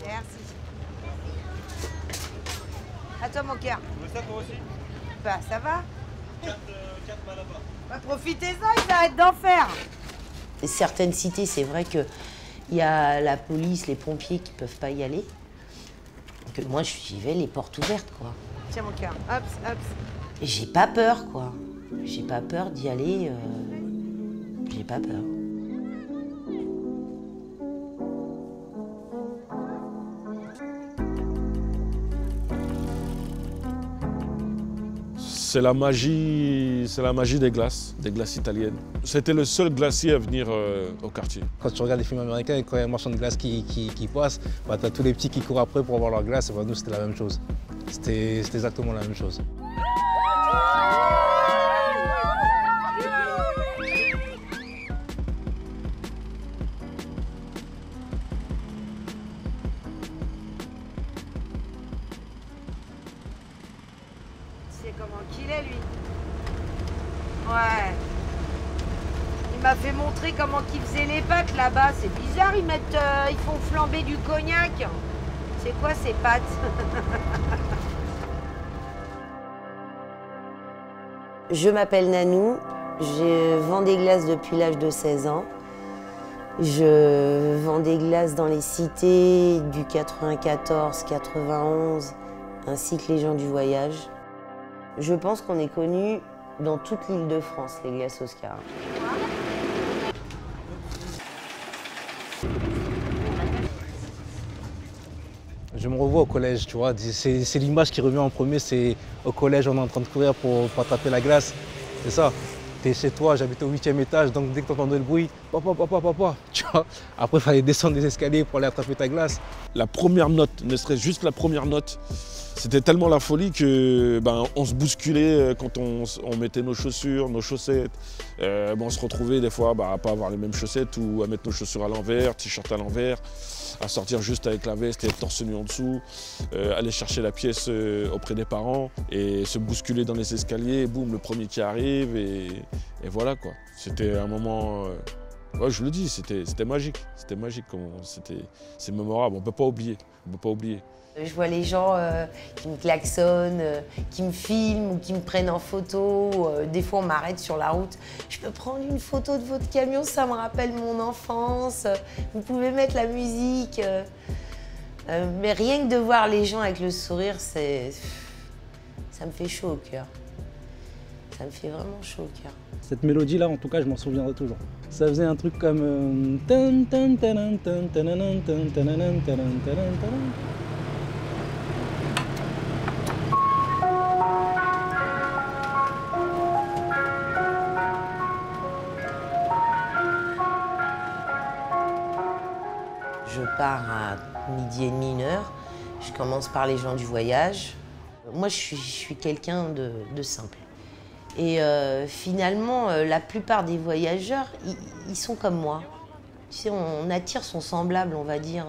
Merci. À toi, mon cœur. Tu veux ça toi aussi? Bah, ça va. 4 bas là-bas. Bah, profitez-en, ils arrêtent d'en faire. Certaines cités, c'est vrai qu'il y a la police, les pompiers qui ne peuvent pas y aller. Donc moi, j'y vais les portes ouvertes, quoi. Tiens, mon cœur. Hop, hop. Et j'ai pas peur, quoi. J'ai pas peur d'y aller. J'ai pas peur. C'est la magie des glaces italiennes. C'était le seul glacier à venir au quartier. Quand tu regardes les films américains et quand il y a un marchand de glace qui passe, bah, tu as tous les petits qui courent après pour avoir leur glace. Bah, nous, c'était la même chose. C'était exactement la même chose. Tu sais comment qu'il est, lui? Ouais. Il m'a fait montrer comment qu'ils faisaient les pâtes là-bas. C'est bizarre, ils font flamber du cognac. C'est quoi ces pâtes? Je m'appelle Nanou, je vends des glaces depuis l'âge de 16 ans. Je vends des glaces dans les cités du 94, 91, ainsi que les gens du voyage. Je pense qu'on est connu dans toute l'île de France, les glaces Oscar. Je me revois au collège, tu vois. C'est l'image qui revient en premier, c'est au collège, on est en train de courir pour attraper la glace. C'est ça. T'es chez toi, j'habitais au 8e étage, donc dès que tu entendais le bruit, papa, tu vois. Après, il fallait descendre des escaliers pour aller attraper ta glace. La première note, ne serait-ce juste la première note, c'était tellement la folie que on se bousculait quand on mettait nos chaussures, nos chaussettes. On se retrouvait des fois à pas avoir les mêmes chaussettes ou à mettre nos chaussures à l'envers, t-shirt à l'envers, à sortir juste avec la veste et le torse nu en dessous, aller chercher la pièce auprès des parents et se bousculer dans les escaliers, boum, le premier qui arrive et voilà quoi. C'était un moment, ouais, je vous le dis, c'était magique, c'est mémorable, on peut pas oublier. Je vois les gens qui me klaxonnent, qui me filment ou qui me prennent en photo. Des fois, on m'arrête sur la route. Je peux prendre une photo de votre camion, ça me rappelle mon enfance. Vous pouvez mettre la musique. Mais rien que de voir les gens avec le sourire, ça me fait chaud au cœur. Ça me fait vraiment chaud au cœur. Cette mélodie-là, en tout cas, je m'en souviendrai toujours. Ça faisait un truc comme... Je pars à 12h30, 1h. Je commence par les gens du voyage. Moi, je suis quelqu'un de simple. Et finalement, la plupart des voyageurs, ils sont comme moi. Tu sais, on attire son semblable, on va dire.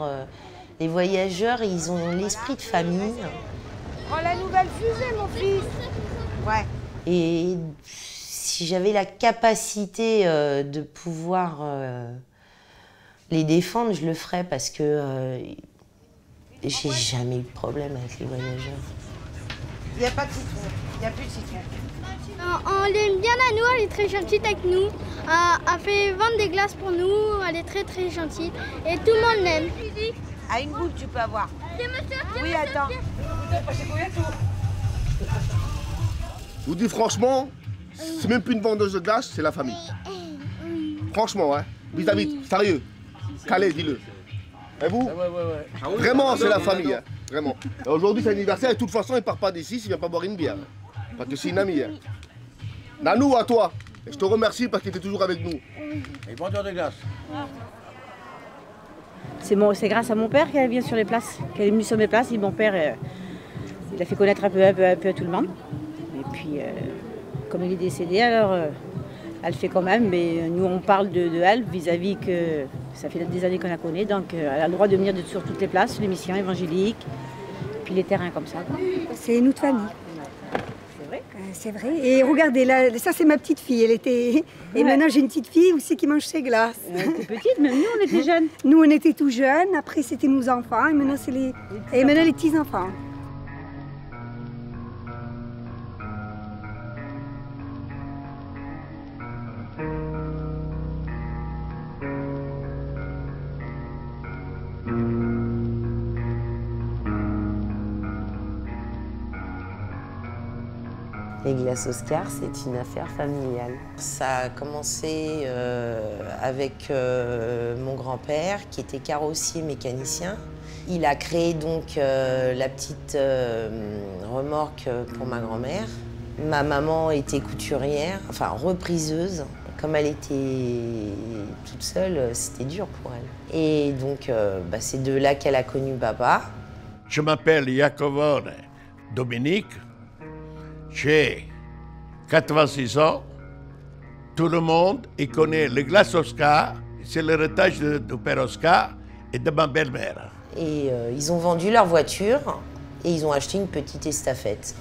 Les voyageurs, ils ont l'esprit de famille. Prends la nouvelle fusée, mon fils. Ouais. Et si j'avais la capacité de pouvoir les défendre, je le ferais parce que j'ai jamais eu de problème avec les voyageurs. Il n'y a pas de citron. Il n'y a plus de citron. On l'aime bien à nous, elle est très gentille avec nous. Elle fait vendre des glaces pour nous, elle est très très gentille. Et tout le monde l'aime. À une boule, tu peux avoir. Oui, attends. Je vous dis franchement, c'est même plus une vendeuse de glace, c'est la famille. Franchement, hein. Vis-à-vis, sérieux. Calais, dis-le. Et vous? Ouais. Vraiment, c'est la famille, hein. Vraiment. Aujourd'hui, c'est l'anniversaire et de toute façon, il ne part pas d'ici s'il ne vient pas boire une bière. Parce que c'est une amie. Hein. Nanou, à toi. Et je te remercie parce qu'il était toujours avec nous. Et vendeur de glace. C'est grâce à mon père qu'elle vient sur les places, qu'elle est venue sur mes places. Et mon père, il a fait connaître un peu à tout le monde. Et puis, comme il est décédé, alors elle fait quand même. Mais nous, on parle de elle vis-à-vis que ça fait des années qu'on la connaît. Donc, elle a le droit de venir sur toutes les places, les missions évangéliques, puis les terrains comme ça. C'est une autre famille. C'est vrai. c'est vrai. Et regardez, là, ça c'est ma petite fille. Elle était... Et maintenant j'ai une petite fille aussi qui mange ses glaces. Elle était petite, même nous on était jeunes. Nous on était tout jeunes, après c'était nos enfants, et maintenant c'est les... Et maintenant les petits-enfants. Les glaces Oscar, c'est une affaire familiale. Ça a commencé avec mon grand-père, qui était carrossier mécanicien. Il a créé donc la petite remorque pour ma grand-mère. Ma maman était couturière, enfin repriseuse. Comme elle était toute seule, c'était dur pour elle. Et donc, c'est de là qu'elle a connu papa. Je m'appelle Iacovone Dominique. J'ai 86 ans. Tout le monde connaît les glaces Oscar. C'est l'héritage de père Oscar et de ma belle-mère. Et ils ont vendu leur voiture et ils ont acheté une petite estafette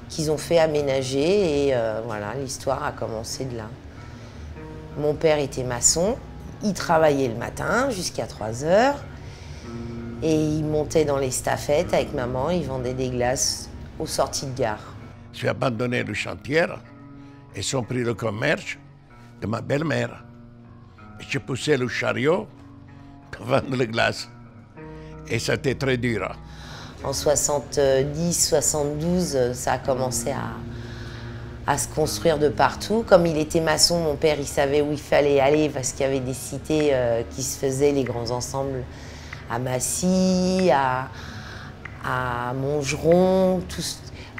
qu'ils ont fait aménager. Et voilà, l'histoire a commencé de là. Mon père était maçon. Il travaillait le matin jusqu'à 3 heures. Et il montait dans l'estafette avec maman. Il vendait des glaces aux sorties de gare. J'ai abandonné le chantier et j'ai pris le commerce de ma belle-mère. J'ai poussé le chariot pour vendre les glaces. Et c'était très dur. En 70, 72, ça a commencé à se construire de partout. Comme il était maçon, mon père, il savait où il fallait aller parce qu'il y avait des cités qui se faisaient, les grands ensembles, à Massy, à Montgeron,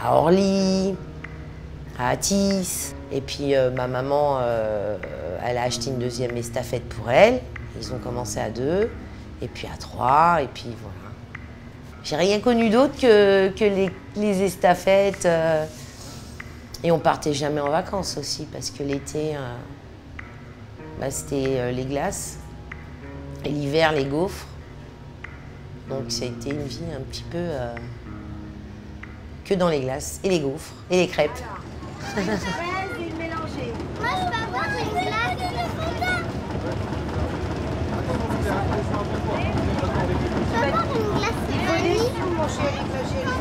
à Orly, à Athis. Et puis ma maman, elle a acheté une deuxième estafette pour elle. Ils ont commencé à 2, et puis à 3, et puis voilà. J'ai rien connu d'autre que les estafettes. Et on partait jamais en vacances aussi, parce que l'été, c'était les glaces. Et l'hiver, les gaufres. Donc ça a été une vie un petit peu que dans les glaces, et les gaufres, et les crêpes. Fraise et mélangée. Moi, je peux avoir une glace de fondant. Je peux avoir une glace de vanille. Mon chéri, ma chérie.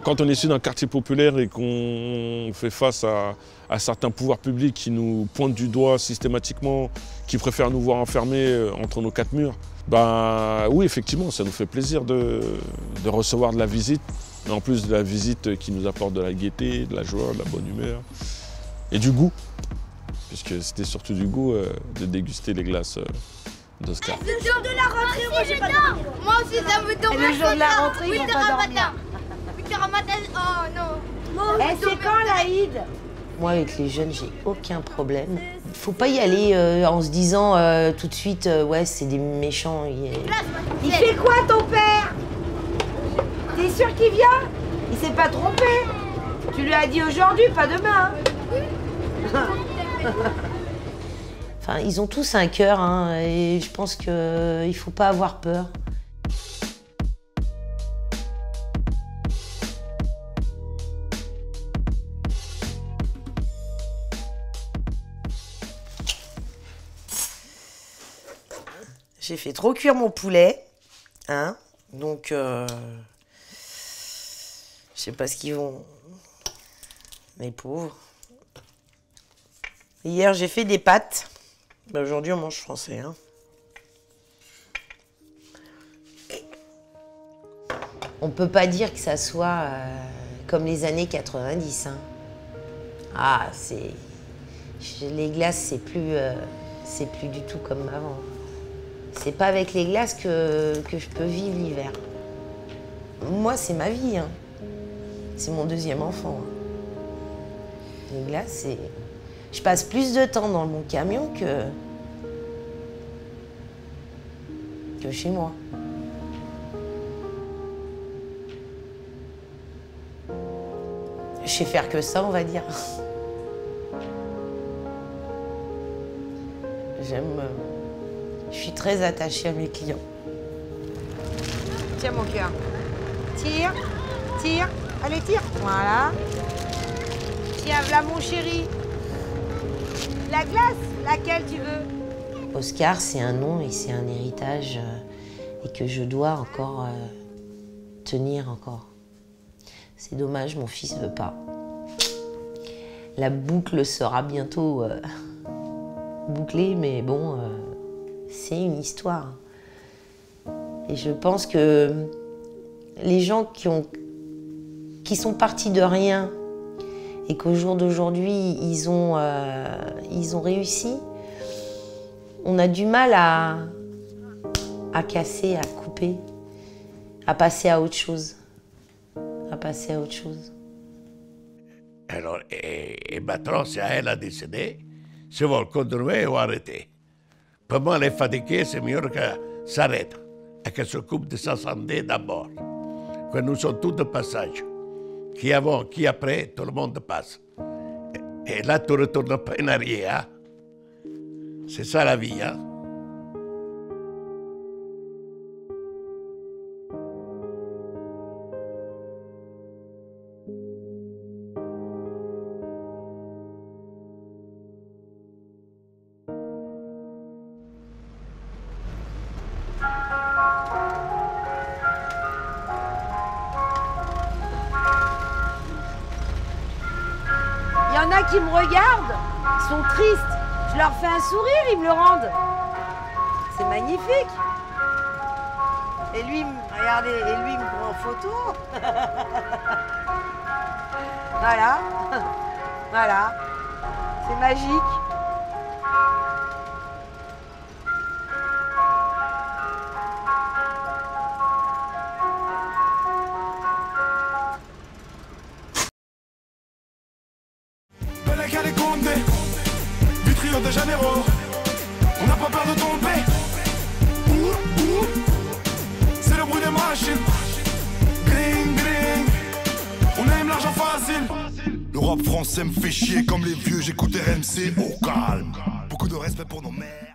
Quand on est issu d'un quartier populaire et qu'on fait face à certains pouvoirs publics qui nous pointent du doigt systématiquement, qui préfèrent nous voir enfermés entre nos 4 murs, oui, effectivement, ça nous fait plaisir de recevoir de la visite, mais en plus de la visite qui nous apporte de la gaieté, de la joie, de la bonne humeur et du goût, puisque c'était surtout du goût de déguster les glaces d'Oscar. Le jour de la rentrée, moi j'ai pas dormi. Moi aussi, ça me tombe. Et le jour de la rentrée, ils vont pas dormir. 8h matin, oh non. C'est quand l'Aïd? Moi, avec les jeunes, j'ai aucun problème. Il faut pas y aller en se disant tout de suite, ouais, c'est des méchants. Il fait quoi, ton père? T'es sûr qu'il vient? Il s'est pas trompé. Tu lui as dit aujourd'hui, pas demain. Enfin, ils ont tous un cœur, hein, et je pense qu'il faut pas avoir peur. J'ai fait trop cuire mon poulet, hein, donc je sais pas ce qu'ils vont, les pauvres. Hier j'ai fait des pâtes, aujourd'hui on mange français, hein. On peut pas dire que ça soit comme les années 90, hein. Ah, les glaces c'est plus du tout comme avant. C'est pas avec les glaces que je peux vivre l'hiver. Moi, c'est ma vie, hein. C'est mon deuxième enfant. Les glaces, c'est... Je passe plus de temps dans mon camion que chez moi. Je sais faire que ça, on va dire. Je suis très attachée à mes clients. Tiens mon cœur. Tire. tire. Allez, tire. Voilà. Tiens, voilà mon chéri. La glace, laquelle tu veux? Oscar, c'est un nom et c'est un héritage et que je dois encore tenir encore. C'est dommage, mon fils veut pas. La boucle sera bientôt bouclée, mais bon, c'est une histoire. Et je pense que les gens qui sont partis de rien et qu'au jour d'aujourd'hui, ils ont réussi, on a du mal à casser, à couper, à passer à autre chose. Alors, et maintenant, c'est à elle à décider si elle veut continuer ou arrêter. Pour moi, elle est fatiguée, c'est mieux qu'elle s'arrête et qu'elle s'occupe de sa santé d'abord. Quand nous sommes tous de passage, qui avant, qui après, tout le monde passe. Et là, tu ne retournes pas en arrière. Hein? C'est ça la vie. Hein? Il y en a qui me regardent, ils sont tristes. Je leur fais un sourire, ils me le rendent. C'est magnifique. Et lui, regardez, et lui il me prend en photo. Voilà. Voilà. C'est magique. Du trio de Janeiro, on n'a pas peur de tomber. C'est le bruit des machines. Gring, gring, on aime l'argent facile. Le rap français me fait chier comme les vieux, j'écoute RMC au calme. Beaucoup de respect pour nos mères.